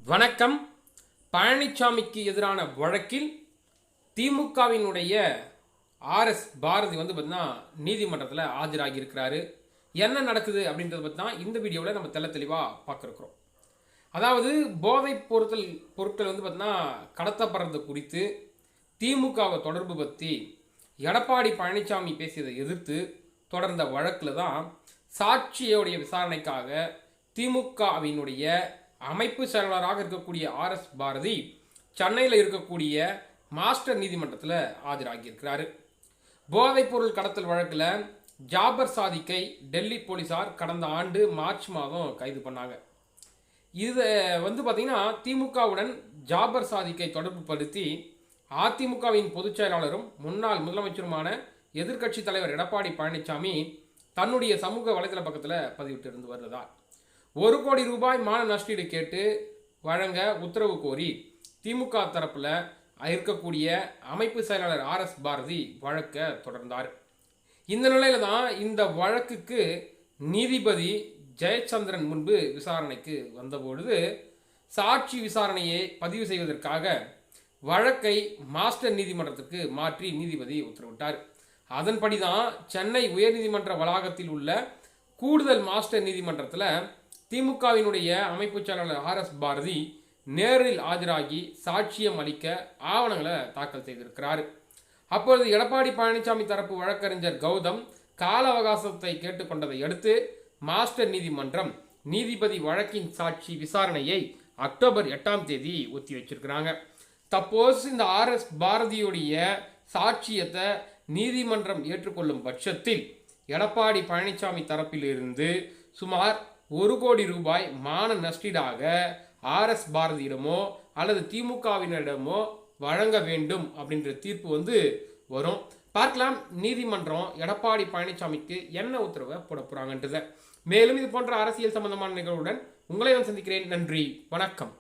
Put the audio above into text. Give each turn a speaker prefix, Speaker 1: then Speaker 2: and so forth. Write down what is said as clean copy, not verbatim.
Speaker 1: வணக்கம். பழனிசாமிக்கு எதிரான வழக்கில் திமுகவினுடைய ஆர்எஸ் பாரதி பார்த்தீங்கன்னா நீதிமன்றத்தில் ஆஜராகி இருக்கிறாரு. என்ன நடக்குது அப்படின்றத பற்றி தான் இந்த வீடியோவில் நம்ம தெளிவாக பார்க்குறோம். அதாவது போதைப் பொருட்கள் பார்த்தீங்கன்னா கடத்தப்படுறது குறித்து திமுகவை தொடர்பு பற்றி எடப்பாடி பழனிசாமி பேசியதை எதிர்த்து தொடர்ந்த வழக்கில் தான் சாட்சியோடைய விசாரணைக்காக திமுகவினுடைய அமைப்பு செயலாளராக இருக்கக்கூடிய ஆர்எஸ் பாரதி சென்னையில் இருக்கக்கூடிய மாஸ்டர் நீதிமன்றத்தில் ஆஜராகியிருக்கிறாரு. போதைப்பொருள் கடத்தல் வழக்கில் ஜாபர் சாதிக்கை டெல்லி போலீசார் கடந்த ஆண்டு மார்ச் மாதம் கைது பண்ணாங்க. இதை பார்த்தீங்கன்னா திமுகவுடன் ஜாபர் சாதிக்கை தொடர்பு படுத்தி அதிமுகவின் பொதுச் செயலாளரும் முன்னாள் முதலமைச்சருமான எதிர்க்கட்சி தலைவர் எடப்பாடி பழனிசாமி தன்னுடைய சமூக வலைதள பக்கத்தில் பதிவிட்டு இருந்து வருவதால் 1 கோடி ரூபாய் மான நஷ்டீடு கேட்டு வழங்க உத்தரவு கோரி திமுக தரப்பில் இருக்கக்கூடிய அமைப்பு செயலாளர் ஆர்எஸ் பாரதி வழக்கை தொடர்ந்தார். இந்த நிலையில தான் இந்த வழக்குக்கு நீதிபதி ஜெயச்சந்திரன் முன்பு விசாரணைக்கு வந்தபொழுது சாட்சி விசாரணையை பதிவு செய்வதற்காக வழக்கை மாஸ்டர் நீதிமன்றத்துக்கு மாற்றி நீதிபதி உத்தரவிட்டார். அதன்படி தான் சென்னை உயர்நீதிமன்ற வளாகத்தில் உள்ள கூடுதல் மாஸ்டர் நீதிமன்றத்தில் திமுகவினுடைய அமைப்பு செயலாளர் ஆர்எஸ் பாரதி நேரில் ஆஜராகி சாட்சியம் அளிக்க ஆவணங்களை தாக்கல் செய்திருக்கிறார். அப்பொழுது எடப்பாடி பழனிசாமி தரப்பு வழக்கறிஞர் கௌதம் கால அவகாசத்தை கேட்டுக்கொண்டதை அடுத்து மாஸ்டர் நீதிமன்றம் நீதிபதி வழக்கின் சாட்சி விசாரணையை அக்டோபர் 8ஆம் தேதி ஒத்தி வச்சிருக்கிறாங்க. தப்போஸ் இந்த ஆர்எஸ் பாரதியுடைய சாட்சியத்தை நீதிமன்றம் ஏற்றுக்கொள்ளும் பட்சத்தில் எடப்பாடி பழனிசாமி தரப்பிலிருந்து சுமார் 1 கோடி ரூபாய் மான நஷ்டீடாக ஆர்எஸ் பாரதியிடமோ அல்லது திமுகவினரிடமோ வழங்க வேண்டும் அப்படின்ற தீர்ப்பு வரும். பார்க்கலாம் நீதிமன்றம் எடப்பாடி பழனிசாமிக்கு என்ன உத்தரவை போட போறாங்கன்றத. மேலும் இது போன்ற அரசியல் சம்பந்தமான நிகழ்வுடன் உங்களை நான் சந்திக்கிறேன். நன்றி, வணக்கம்.